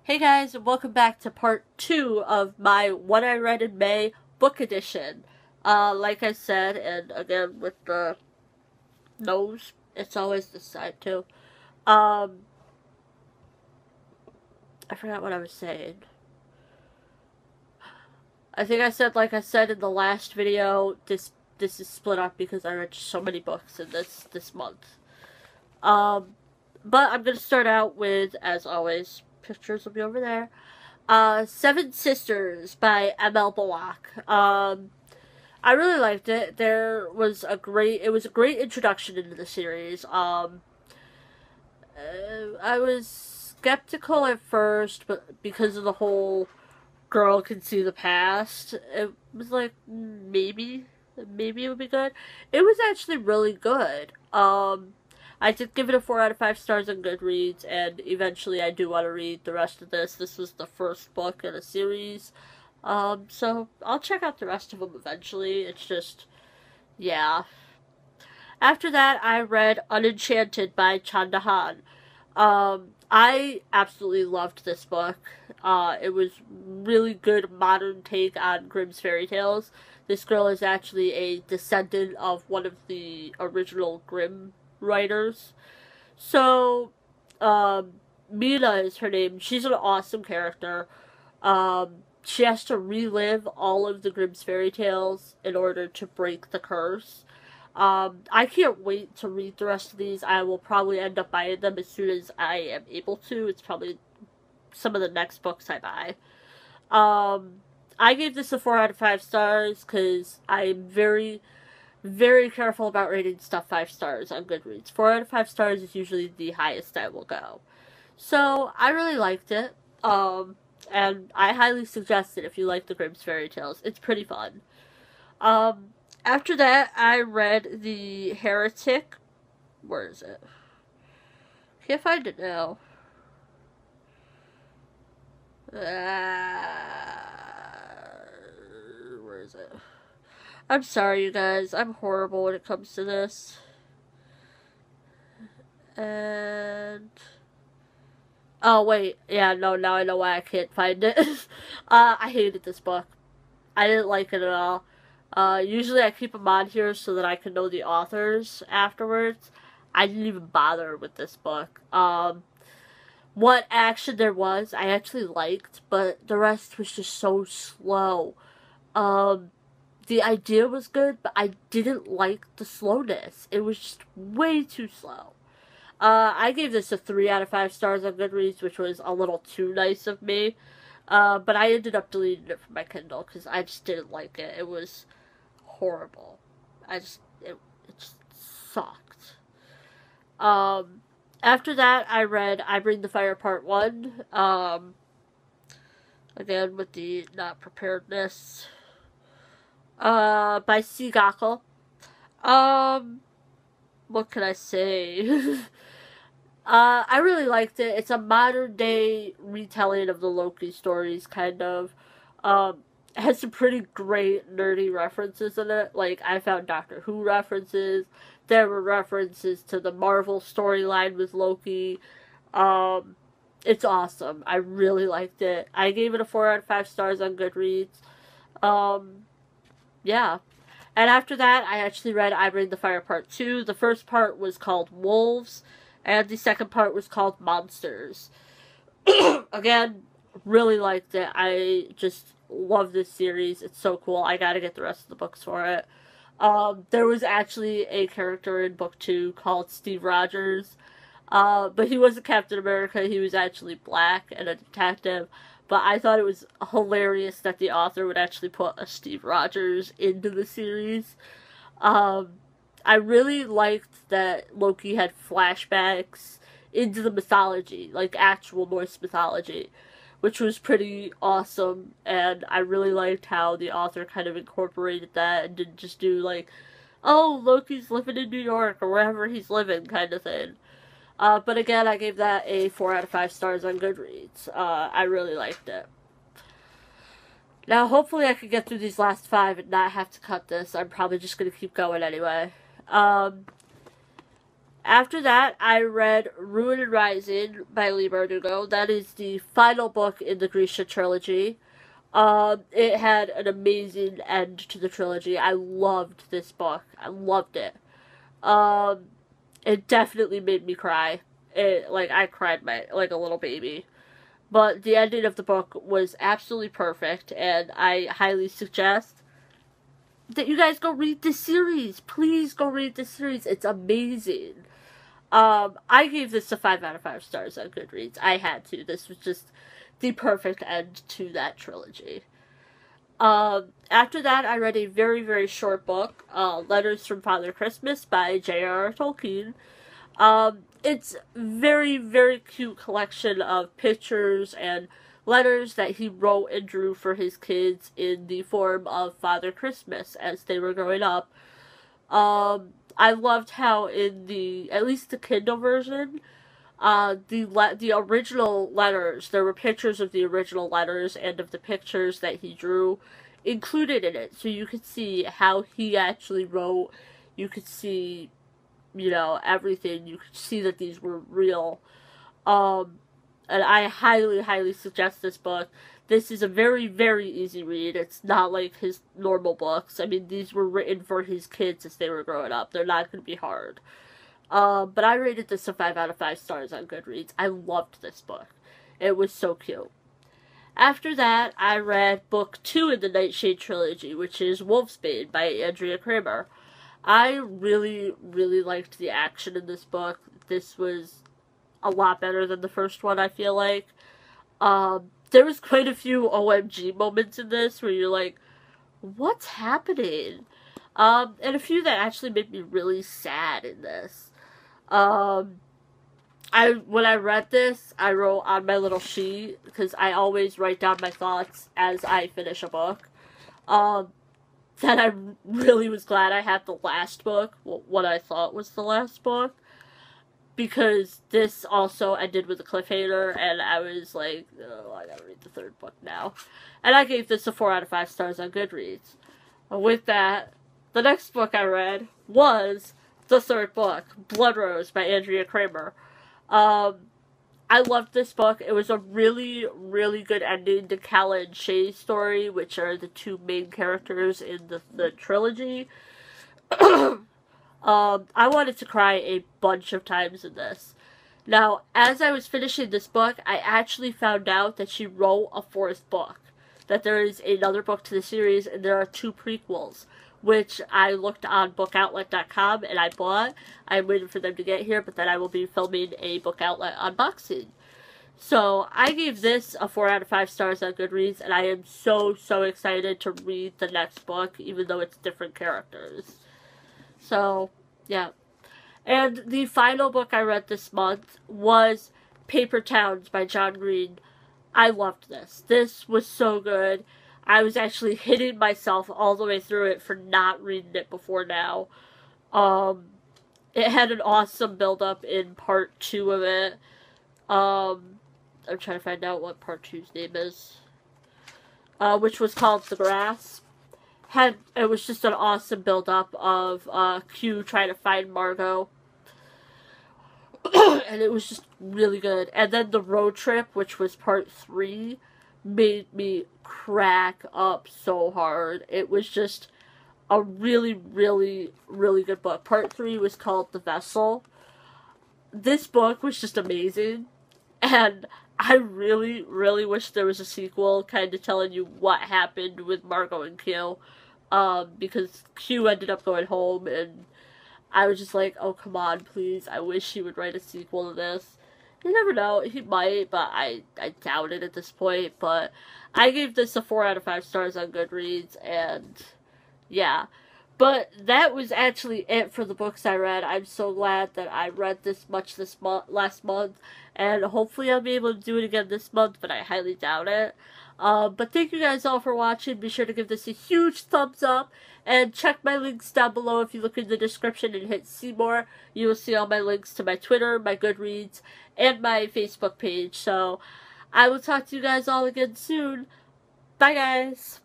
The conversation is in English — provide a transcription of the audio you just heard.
Hey guys, and welcome back to part 2 of my What I Read in May book edition. Like I said, and again with the nose, it's always this side too. I forgot what I was saying. I think I said, like I said in the last video, this is split up because I read so many books in this month. But I'm gonna start out with, as always, pictures will be over there. Seven Sisters by M.L. Bullock. I really liked it. It was a great introduction into the series. I was skeptical at first, but because of the whole girl can see the past, it was like, maybe it would be good. It was actually really good. I did give it a 4 out of 5 stars on Goodreads, and eventually I do want to read the rest of this. This was the first book in a series. So I'll check out the rest of them eventually. It's just, yeah. After that, I read Unenchanted by Chandahan. I absolutely loved this book. It was really good modern take on Grimm's fairy tales. This girl is actually a descendant of one of the original Grimm writers. So, Mina is her name. She's an awesome character. She has to relive all of the Grimm's fairy tales in order to break the curse. I can't wait to read the rest of these. I will probably end up buying them as soon as I am able to. It's probably some of the next books I buy. I gave this a 4 out of 5 stars because I'm very, very careful about rating stuff 5 stars on Goodreads. 4 out of 5 stars is usually the highest I will go. So, I really liked it. And I highly suggest it if you like the Grimm's fairy tales. It's pretty fun. After that, I read the Heretic. Where is it? Can't find it now. Where is it? I'm sorry, you guys. I'm horrible when it comes to this. And... oh, wait. Yeah, no, now I know why I can't find it. I hated this book. I didn't like it at all. Usually I keep them on here so that I can know the authors afterwards. I didn't even bother with this book. What action there was, I actually liked, but the rest was just so slow. The idea was good, but I didn't like the slowness. It was just way too slow. I gave this a 3 out of 5 stars on Goodreads, which was a little too nice of me. But I ended up deleting it from my Kindle because I just didn't like it. It was horrible. It just sucked. After that, I read I Bring the Fire Part 1. Again, with the not preparedness. By C. Gockel. What can I say? I really liked it. It's a modern day retelling of the Loki stories, kind of. It has some pretty great nerdy references in it. Like, I found Doctor Who references. There were references to the Marvel storyline with Loki. It's awesome. I really liked it. I gave it a 4 out of 5 stars on Goodreads. Yeah. And after that, I actually read I Bring the Fire Part 2. The first part was called Wolves, and the second part was called Monsters. Again, really liked it. I just love this series. It's so cool. I gotta get the rest of the books for it. There was actually a character in book 2 called Steve Rogers. But he wasn't Captain America. He was actually black and a detective. But I thought it was hilarious that the author would actually put a Steve Rogers into the series. I really liked that Loki had flashbacks into the mythology, like actual Norse mythology, which was pretty awesome, and I really liked how the author kind of incorporated that and didn't just do like, oh, Loki's living in New York or wherever he's living kind of thing. But again, I gave that a 4 out of 5 stars on Goodreads. I really liked it. Now, hopefully I can get through these last 5 and not have to cut this. I'm probably just going to keep going anyway. After that, I read Ruin and Rising by Lee Bardugo. That is the final book in the Grisha trilogy. It had an amazing end to the trilogy. I loved this book. I loved it. Um, it definitely made me cry. I cried like a little baby. But the ending of the book was absolutely perfect, and I highly suggest that you guys go read this series. Please go read this series. It's amazing. I gave this a 5 out of 5 stars on Goodreads. I had to. This was just the perfect end to that trilogy. After that, I read a very, very short book, Letters from Father Christmas by J.R.R. Tolkien. It's very, very cute collection of pictures and letters that he wrote and drew for his kids in the form of Father Christmas as they were growing up. I loved how in at least the Kindle version, the original letters, there were pictures of the original letters and of the pictures that he drew included in it, so you could see how he actually wrote. You could see, everything. You could see that these were real. And I highly, highly suggest this book. This is a very, very easy read. It's not like his normal books. I mean, these were written for his kids as they were growing up. They're not going to be hard. But I rated this a 5 out of 5 stars on Goodreads. I loved this book. It was so cute. After that, I read book 2 in the Nightshade trilogy, which is Wolfsbane by Andrea Kramer. I really, really liked the action in this book. This was a lot better than the first one, I feel like. There was quite a few OMG moments in this where you're like, what's happening? And a few that actually made me really sad in this. When I read this, I wrote on my little sheet, because I always write down my thoughts as I finish a book, that I really was glad I had the last book, what I thought was the last book, because this also ended with a cliffhanger, and I was like, oh, I gotta read the third book now. And I gave this a 4 out of 5 stars on Goodreads. With that, the next book I read was the third book, Blood Rose by Andrea Kramer. I loved this book. It was a really, really good ending to Calla and Shay's story, which are the two main characters in the trilogy. I wanted to cry a bunch of times in this. Now, as I was finishing this book, I actually found out that she wrote a 4th book. That there is another book to the series, and there are 2 prequels, which I looked on bookoutlet.com and I bought. I'm waiting for them to get here, but then I will be filming a Book Outlet unboxing. So, I gave this a 4 out of 5 stars on Goodreads, and I am so, so excited to read the next book, even though it's different characters. So, yeah. And the final book I read this month was Paper Towns by John Green. I loved this. This was so good. I was actually hitting myself all the way through it for not reading it before now. It had an awesome build-up in part 2 of it. I'm trying to find out what part 2's name is. Which was called The Grass. It was just an awesome build-up of Q trying to find Margot. And it was just really good. And then the road trip, which was part 3, made me crack up so hard. It was just a really, really, really good book. Part 3 was called The Vessel. This book was just amazing. And I really, really wish there was a sequel kind of telling you what happened with Margot and Q. Because Q ended up going home, and I was just like, oh, come on, please. I wish he would write a sequel to this. You never know. He might, but I doubt it at this point. But I gave this a 4 out of 5 stars on Goodreads, and yeah. But that was actually it for the books I read. I'm so glad that I read this much last month, and hopefully I'll be able to do it again this month, but I highly doubt it. But thank you guys all for watching. Be sure to give this a huge thumbs up, and check my links down below. If you look in the description and hit see more, you will see all my links to my Twitter, my Goodreads, and my Facebook page. So I will talk to you guys all again soon. Bye, guys.